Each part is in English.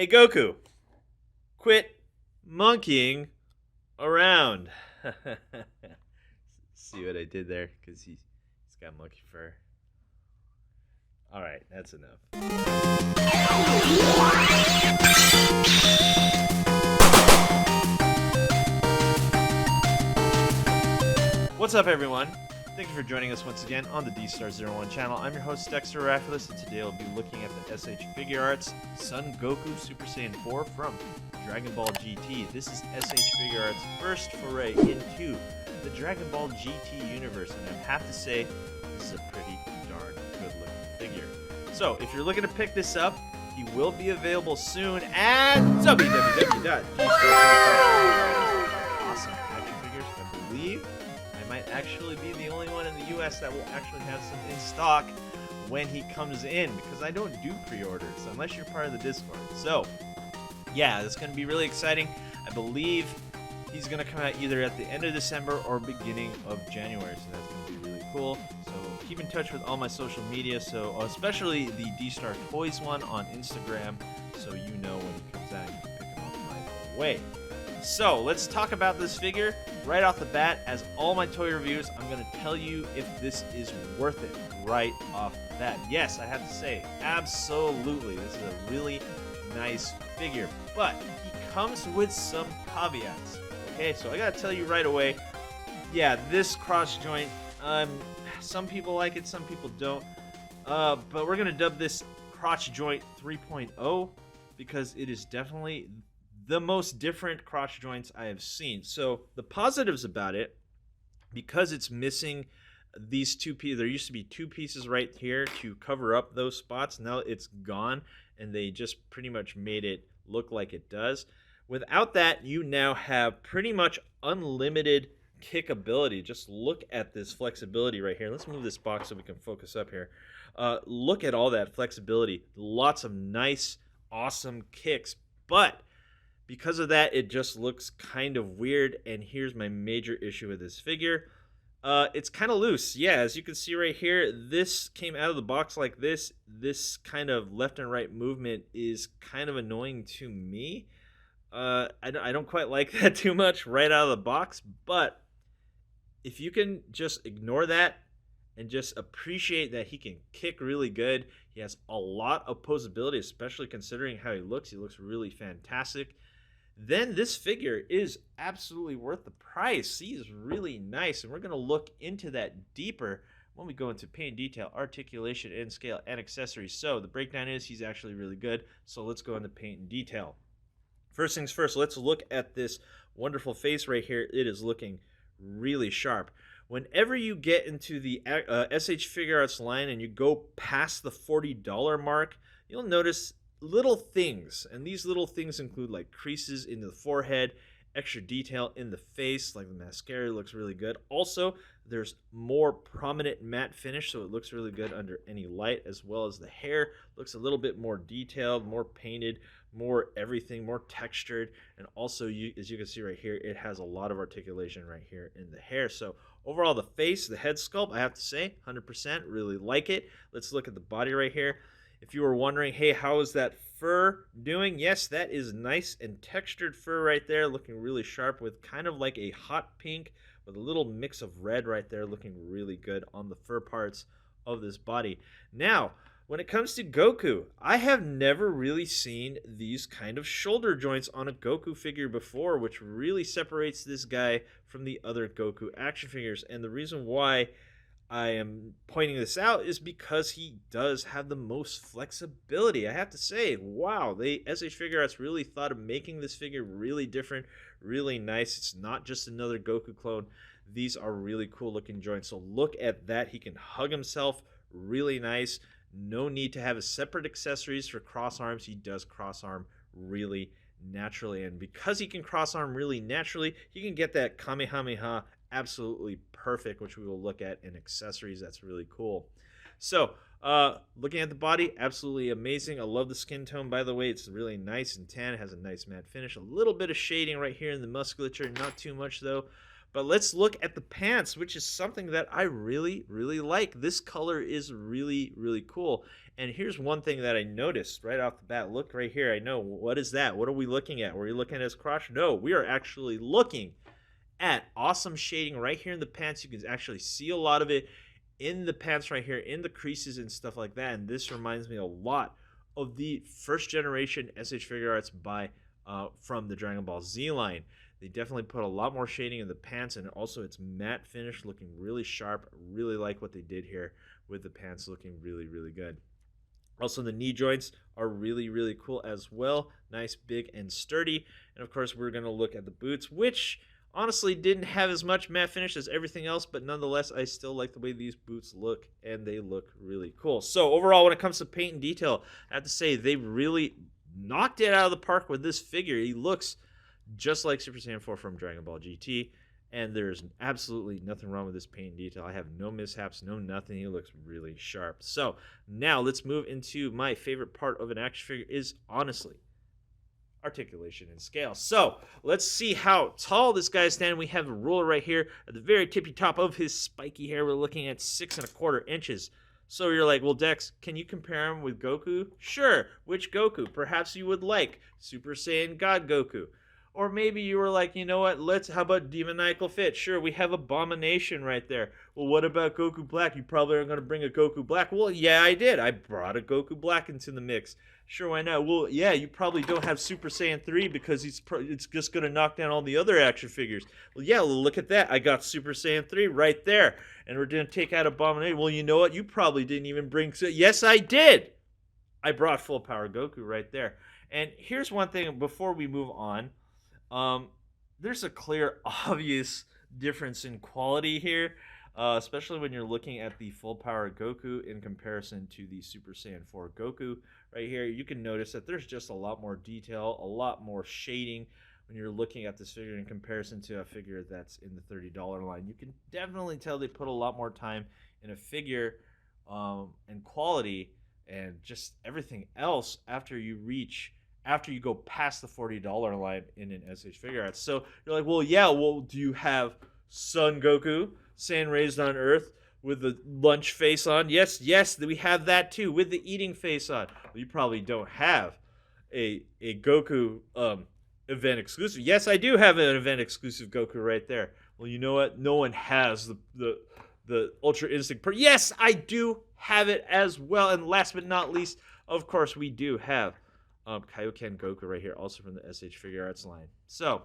Hey Goku, quit monkeying around. See what I did there? Because he's got monkey fur. Alright, that's enough. What's up, everyone? Thank you for joining us once again on the Dstar01 channel. I'm your host, Dexter, Arafiles, and today I'll be looking at the SH Figuarts Son Goku Super Saiyan 4 from Dragon Ball GT. This is SH Figuarts' first foray into the Dragon Ball GT universe, and I have to say, this is a pretty darn good-looking figure. So, if you're looking to pick this up, he will be available soon at www.dstar01.com. Awesome action figures, I believe. I might actually be the only one in the US that will actually have some in stock when he comes in, because I don't do pre-orders unless you're part of the Discord. So, yeah, it's going to be really exciting. I believe he's going to come out either at the end of December or beginning of January, so that's going to be really cool. So keep in touch with all my social media, so especially the D-Star Toys one on Instagram, so you know when he comes out, you can pick him up right away. So let's talk about this figure right off the bat. As all my toy reviews, I'm going to tell you if this is worth it right off the bat. Yes, I have to say, absolutely, this is a really nice figure, but he comes with some caveats. Okay, so I gotta tell you right away, yeah, this cross joint, some people like it, some people don't, but we're gonna dub this crotch joint 3.0 because it is definitely the most different crotch joints I have seen. So the positives about it, because it's missing these two pieces, there used to be two pieces right here to cover up those spots. Now it's gone, and they just pretty much made it look like it does. Without that, you now have pretty much unlimited kickability. Just look at this flexibility right here. Let's move this box so we can focus up here. Look at all that flexibility. Lots of nice, awesome kicks. But because of that, it just looks kind of weird. And here's my major issue with this figure. It's kind of loose. Yeah, as you can see right here, this came out of the box like this. This kind of left and right movement is kind of annoying to me. I don't quite like that too much right out of the box, but if you can just ignore that and just appreciate that he can kick really good, he has a lot of posability, especially considering how he looks. He looks really fantastic. Then this figure is absolutely worth the price. He is really nice, and we're going to look into that deeper when we go into paint detail, articulation and scale, and accessories. So the breakdown is he's actually really good, so let's go into paint and detail. First things first, let's look at this wonderful face right here. It is looking really sharp. Whenever you get into the SH Figuarts line and you go past the $40 mark, you'll notice little things, and these little things include like creases in the forehead, extra detail in the face, like the mascara looks really good. Also, there's more prominent matte finish, so it looks really good under any light, as well as the hair looks a little bit more detailed, more painted, more everything, more textured. And also, as you can see right here, it has a lot of articulation right here in the hair. So overall, the face, the head sculpt, I have to say 100% really like it. Let's look at the body right here. If you were wondering, hey, how is that fur doing? Yes, that is nice and textured fur right there, looking really sharp with kind of like a hot pink with a little mix of red right there, looking really good on the fur parts of this body. Now, when it comes to Goku, I have never really seen these kind of shoulder joints on a Goku figure before, which really separates this guy from the other Goku action figures. And the reason why I am pointing this out is because he does have the most flexibility. I have to say, wow, SH Figuarts really thought of making this figure really different, really nice. It's not just another Goku clone. These are really cool looking joints. So look at that. He can hug himself really nice. No need to have a separate accessories for cross arms. He does cross arm really naturally. And because he can cross arm really naturally, he can get that Kamehameha absolutely perfect, which we will look at in accessories. That's really cool. So looking at the body, absolutely amazing. I love the skin tone, by the way. It's really nice and tan. It has a nice matte finish. A little bit of shading right here in the musculature, not too much though. But let's look at the pants, which is something that I really, really like. This color is really, really cool. And here's one thing that I noticed right off the bat. Look right here. I know. What is that? What are we looking at? Were we looking at his crotch? No, we are actually looking at awesome shading right here in the pants. You can actually see a lot of it in the pants right here, in the creases and stuff like that. And this reminds me a lot of the first generation SH Figuarts by from the Dragon Ball Z line. They definitely put a lot more shading in the pants, and also it's matte finish, looking really sharp. Really like what they did here with the pants, looking really, really good. Also, the knee joints are really, really cool as well. Nice, big, and sturdy. And of course, we're going to look at the boots, which honestly didn't have as much matte finish as everything else, but nonetheless, I still like the way these boots look, and they look really cool. So overall, when it comes to paint and detail, I have to say they really knocked it out of the park with this figure. He looks just like Super Saiyan 4 from Dragon Ball GT, and there's absolutely nothing wrong with this paint and detail. I have no mishaps, no nothing. He looks really sharp. So now let's move into my favorite part of an action figure is honestly articulation and scale. So let's see how tall this guy is standing. We have a ruler right here at the very tippy top of his spiky hair. We're looking at 6¼ inches. So you're like, well, Dex, can you compare him with Goku? Sure. Which Goku? Perhaps you would like Super Saiyan God Goku. Or maybe you were like, you know what, how about Demoniacal Fit? Sure, we have Abomination right there. Well, what about Goku Black? You probably aren't going to bring a Goku Black. Well, yeah, I did. I brought a Goku Black into the mix. Sure, why not? Well, yeah, you probably don't have Super Saiyan 3 because it's just going to knock down all the other action figures. Well, yeah, look at that. I got Super Saiyan 3 right there. And we're going to take out Abomination. Well, you know what? You probably didn't even bring... Yes, I did. I brought Full Power Goku right there. And here's one thing before we move on. There's a clear, obvious difference in quality here, especially when you're looking at the Full Power Goku in comparison to the Super Saiyan 4 Goku. Right here, you can notice that there's just a lot more detail, a lot more shading when you're looking at this figure in comparison to a figure that's in the $30 line. You can definitely tell they put a lot more time in a figure and quality and just everything else after you go past the $40 line in an SH Figuarts. So you're like, well, yeah, well, do you have Son Goku, Saiyan raised on Earth, with the lunch face on? Yes, we have that too, with the eating face on. Well, you probably don't have a Goku event exclusive. Yes, I do have an event exclusive Goku right there. Well, you know what? No one has the Ultra Instinct. Yes, I do have it as well. And last but not least, of course, we do have Kaioken Goku right here, also from the SH Figuarts line. So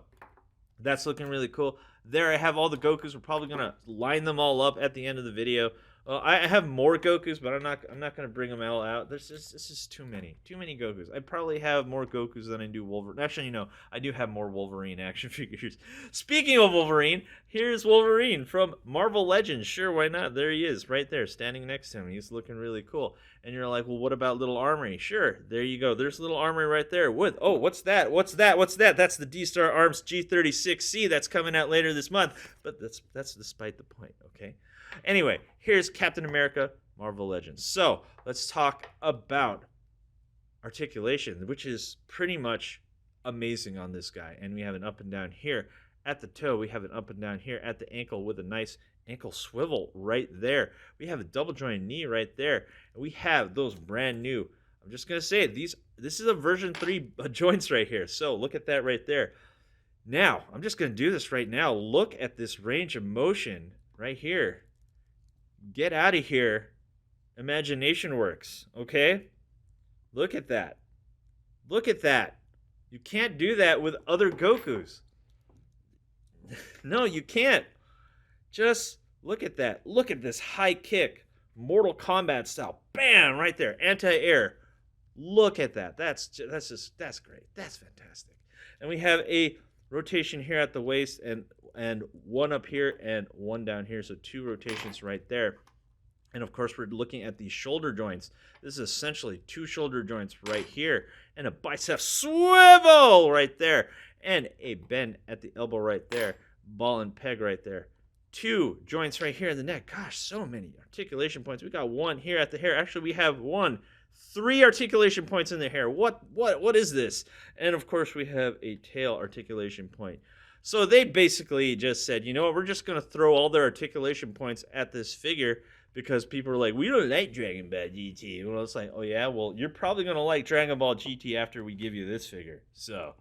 that's looking really cool. There I have all the Gokus. We're probably gonna line them all up at the end of the video. I have more Gokus, but I'm not gonna bring them all out. This is too many Gokus. I probably have more Gokus than I do Wolverine. Actually, you know, I do have more Wolverine action figures. Speaking of Wolverine, here's Wolverine from Marvel Legends. Sure, why not? There he is, right there, standing next to him. He's looking really cool. And you're like, well, what about Little Armory? Sure, there you go. There's Little Armory right there. What's that? That's the D-Star Arms G36C that's coming out later this month. But that's despite the point, okay? Anyway, here's Captain America, Marvel Legends. So let's talk about articulation, which is pretty much amazing on this guy. And we have an up and down here at the toe. We have an up and down here at the ankle with a nice ankle swivel right there. We have a double joint knee right there. And we have those brand new, I'm just going to say it, this is a version 3 joints right here. So look at that right there. Now, I'm just going to do this right now. Look at this range of motion right here. Get out of here. Imagination works, okay? Look at that. Look at that. You can't do that with other Gokus. No, you can't. Just look at that. Look at this high kick. Mortal Kombat style. Bam! Right there. Anti-air. Look at that. That's great. That's fantastic. And we have a rotation here at the waist and one up here and one down here. So 2 rotations right there. And of course, we're looking at the shoulder joints. This is essentially 2 shoulder joints right here and a bicep swivel right there and a bend at the elbow right there. Ball and peg right there. 2 joints right here in the neck. Gosh, so many articulation points. We got 1 here at the hair. Actually, we have 3 articulation points in the hair. What is this? And of course, we have a tail articulation point. So they basically just said, you know what, we're just going to throw all their articulation points at this figure because people are like, we don't like Dragon Ball GT. Well, it's like, oh yeah, well, you're probably going to like Dragon Ball GT after we give you this figure. So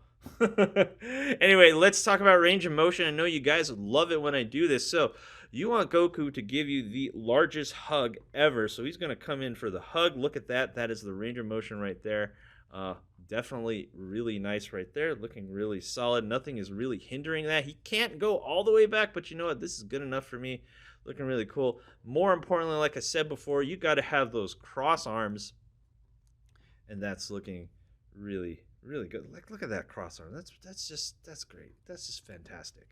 anyway, let's talk about range of motion. I know you guys love it when I do this. So you want Goku to give you the largest hug ever. So he's going to come in for the hug. Look at that. That is the range of motion right there. Definitely really nice right there. Looking really solid. Nothing is really hindering that. He can't go all the way back, but you know what? This is good enough for me. Looking really cool. More importantly, like I said before, you got to have those cross arms. And that's looking really, really good. Like, look at that cross arm. That's great. That's just fantastic.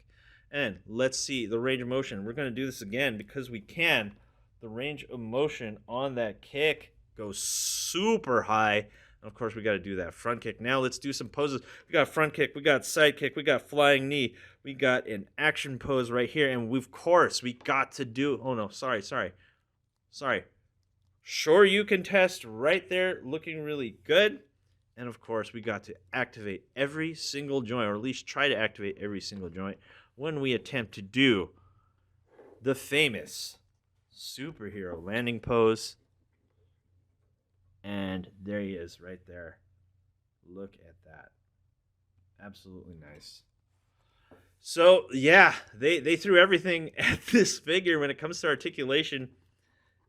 And let's see the range of motion. We're going to do this again because we can. The range of motion on that kick goes super high. And of course, we got to do that front kick. Now let's do some poses. We got front kick. We got side kick. We got flying knee. We got an action pose right here. And of course, we got to do... Oh, no. Sorry. Sure, you can test right there. Looking really good. And of course, we got to activate every single joint, or at least try to activate every single joint when we attempt to do the famous superhero landing pose. And there he is right there. Look at that. Absolutely nice. So, yeah, they threw everything at this figure when it comes to articulation.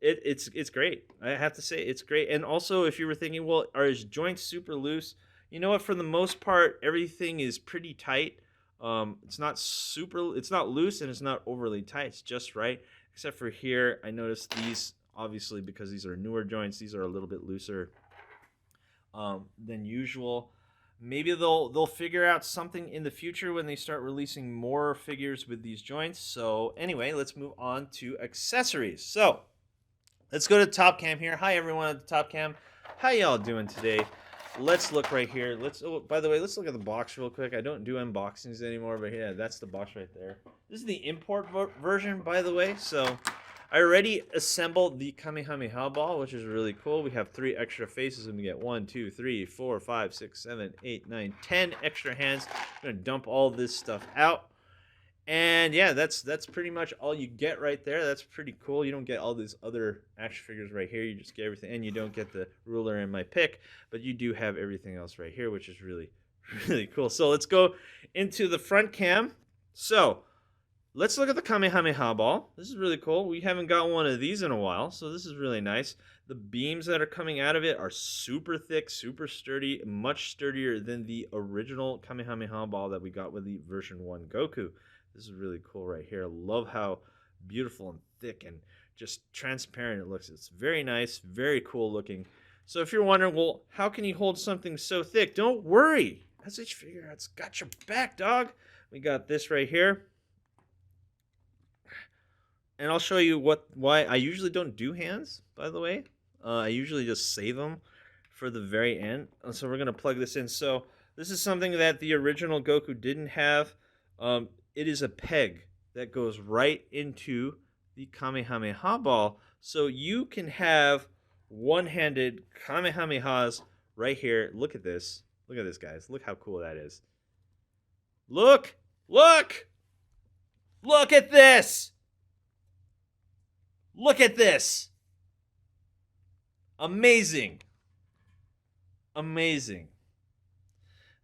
It's great. I have to say, it's great. And also, if you were thinking, well, are his joints super loose? You know what? For the most part, everything is pretty tight. It's not loose and it's not overly tight. It's just right. Except for here, I noticed these, obviously, because these are newer joints, these are a little bit looser than usual. Maybe they'll figure out something in the future when they start releasing more figures with these joints. So anyway, let's move on to accessories. So let's go to the top cam here. Hi everyone at the top cam. How y'all doing today? Let's look right here. By the way, let's look at the box real quick. I don't do unboxings anymore, but yeah, that's the box right there. This is the import version, by the way. So I already assembled the Kamehameha ball, which is really cool. We have 3 extra faces, and we get 1, 2, 3, 4, 5, 6, 7, 8, 9, 10 extra hands. I'm gonna dump all this stuff out. And yeah, that's pretty much all you get right there. That's pretty cool. You don't get all these other action figures right here. You just get everything, and you don't get the ruler and my pick, but you do have everything else right here, which is really, really cool. So let's go into the front cam. So let's look at the Kamehameha ball. This is really cool. We haven't got one of these in a while, so this is really nice. The beams that are coming out of it are super thick, super sturdy, much sturdier than the original Kamehameha ball that we got with the version 1 Goku. This is really cool right here. I love how beautiful and thick and just transparent it looks. It's very nice, very cool looking. So if you're wondering, well, how can you hold something so thick? Don't worry. SH Figuarts got your back, dog. We got this right here. And I'll show you why I usually don't do hands, by the way. I usually just save them for the very end. So we're going to plug this in. So this is something that the original Goku didn't have. It is a peg that goes right into the Kamehameha ball. So you can have one-handed Kamehamehas right here. Look at this. Look at this, guys. Look how cool that is. Look! Look! Look at this! Look at this! Amazing. Amazing.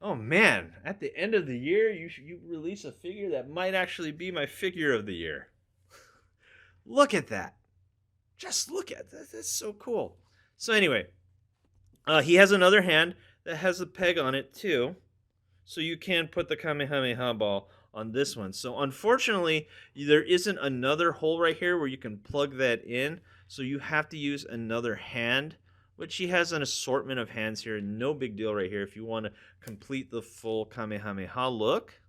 Oh man, at the end of the year, you release a figure that might actually be my figure of the year. Look at that. Just look at that. That's so cool. So anyway, he has another hand that has a peg on it too. So you can put the Kamehameha ball on this one. So unfortunately, there isn't another hole right here where you can plug that in. So you have to use another hand, which he has an assortment of hands here. No big deal right here if you want to complete the full Kamehameha look.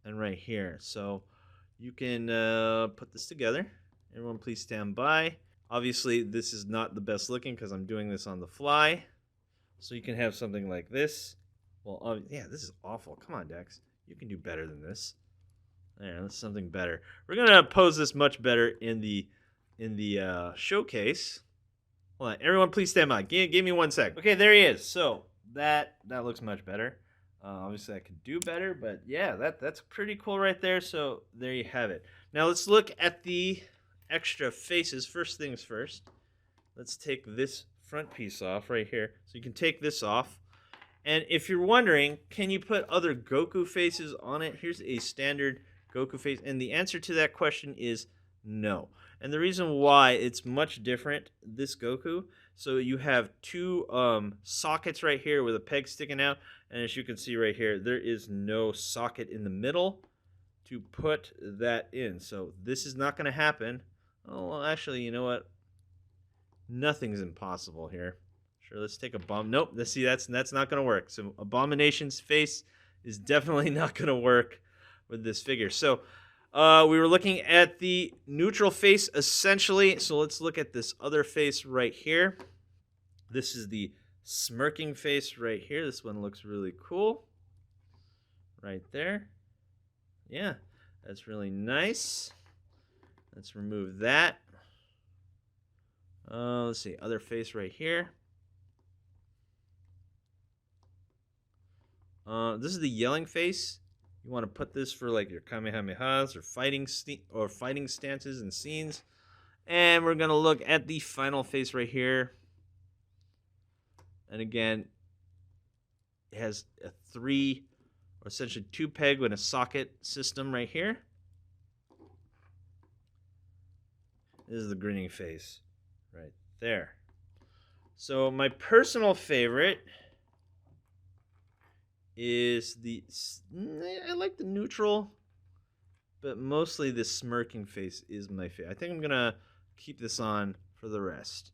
And right here. So you can put this together. Everyone please stand by. Obviously, this is not the best looking because I'm doing this on the fly. So you can have something like this. Well, yeah, this is awful. Come on, Dex. You can do better than this. There, that's something better. We're going to pose this much better in the showcase. Hold on, everyone please stand by. Give me 1 sec. Okay, there he is. So that looks much better. Obviously, I could do better, but yeah, that's pretty cool right there. So there you have it. Now let's look at the extra faces. First things first. Let's take this front piece off right here. So you can take this off. And if you're wondering, can you put other Goku faces on it? Here's a standard Goku face. And the answer to that question is no. And the reason why it's much different, this Goku, so you have two sockets right here with a peg sticking out. And as you can see right here, there is no socket in the middle to put that in. So this is not going to happen. Oh, well, actually, you know what? Nothing's impossible here. Sure, let's take a bomb. Nope, let's see, that's not going to work. So Abomination's face is definitely not going to work with this figure. So we were looking at the neutral face, essentially. So let's look at this other face right here. This is the smirking face right here. This one looks really cool. Right there. Yeah, that's really nice. Let's remove that. Let's see, other face right here. This is the yelling face. You want to put this for like your kamehamehas or fighting stances and scenes. And we're gonna look at the final face right here. And again, it has a essentially two peg with a socket system right here. This is the grinning face right there. So my personal favorite is I like the neutral, but mostly the smirking face is my favorite. I think I'm gonna keep this on for the rest.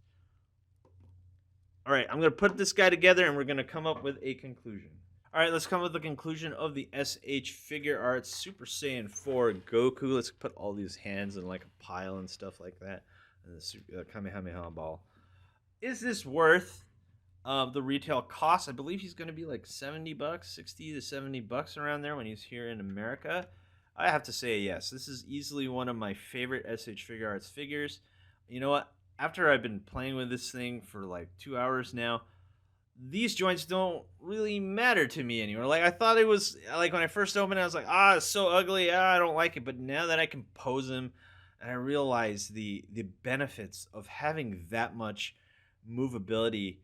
All right, I'm gonna put this guy together and we're gonna come up with a conclusion. All right, let's come up with the conclusion of the SH Figuarts Super Saiyan 4 Goku. Let's put all these hands in like a pile and stuff like that. And the Kamehameha ball. Is this worth the retail cost? I believe he's going to be like $70, $60 to $70 around there when he's here in America. I have to say yes. This is easily one of my favorite SH Figuarts figures. You know what? After I've been playing with this thing for like 2 hours now, these joints don't really matter to me anymore. Like, I thought it was, like, when I first opened it, I was like, it's so ugly, I don't like it. But now that I can pose them, and I realize the benefits of having that much movability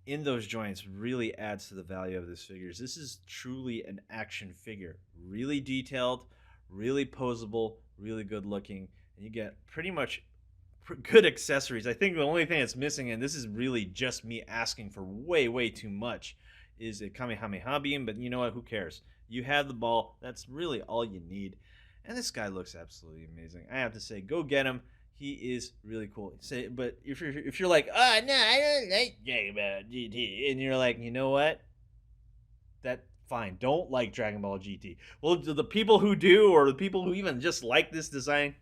in those joints really adds to the value of this figure. This is truly an action figure. Really detailed, really posable, really good looking, and you get pretty much good accessories. I think the only thing that's missing, and this is really just me asking for way too much, is a Kamehameha beam, but you know what, who cares? You have the ball, that's really all you need. And this guy looks absolutely amazing. I have to say, go get him. He is really cool. But if you're like, no, I don't like Dragon Ball GT, and you're like, you know what? That fine. Don't like Dragon Ball GT. Well, the people who do, or the people who even just like this design,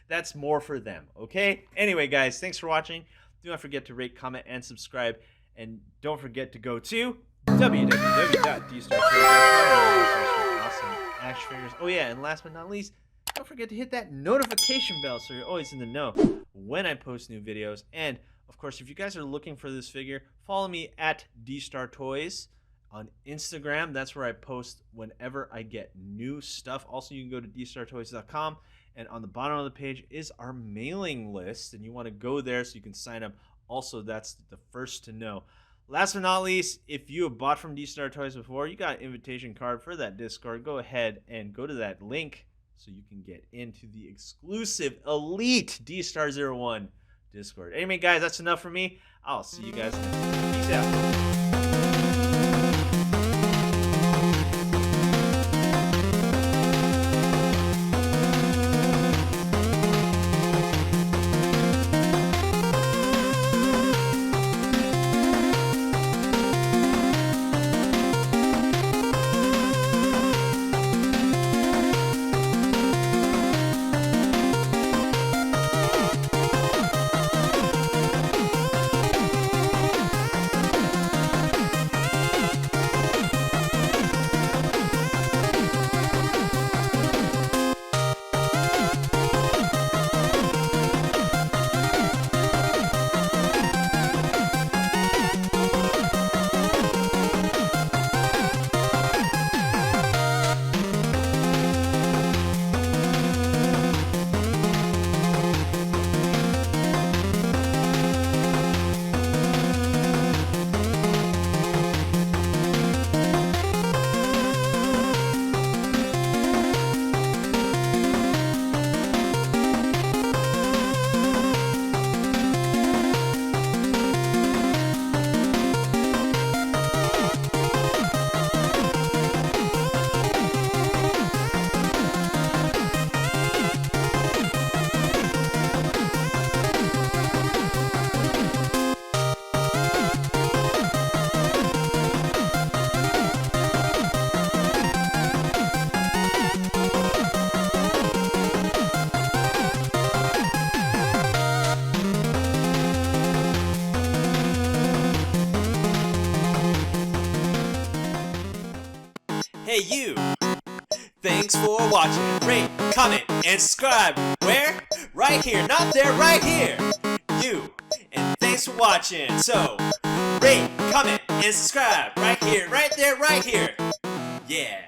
that's more for them. Okay. Anyway, guys, thanks for watching. Do not forget to rate, comment, and subscribe, and don't forget to go to www.dstar01.com. Awesome action figures. Oh yeah, and last but not least, don't forget to hit that notification bell so you're always in the know when I post new videos. And of course, if you guys are looking for this figure, follow me at Dstar Toys on Instagram. That's where I post whenever I get new stuff. Also, you can go to dstartoys.com, and on the bottom of the page is our mailing list, and you want to go there so you can sign up. Also, that's the first to know. Last but not least, if you have bought from Dstar Toys before, you got an invitation card for that Discord. Go ahead and go to that link so you can get into the exclusive elite Dstar01 Discord. Anyway, guys, that's enough for me. I'll see you guys next time. Peace out. Hey you! Thanks for watching. Rate, comment, and subscribe. Where? Right here, not there, right here. You. And thanks for watching. So, rate, comment, and subscribe. Right here, right there, right here. Yeah.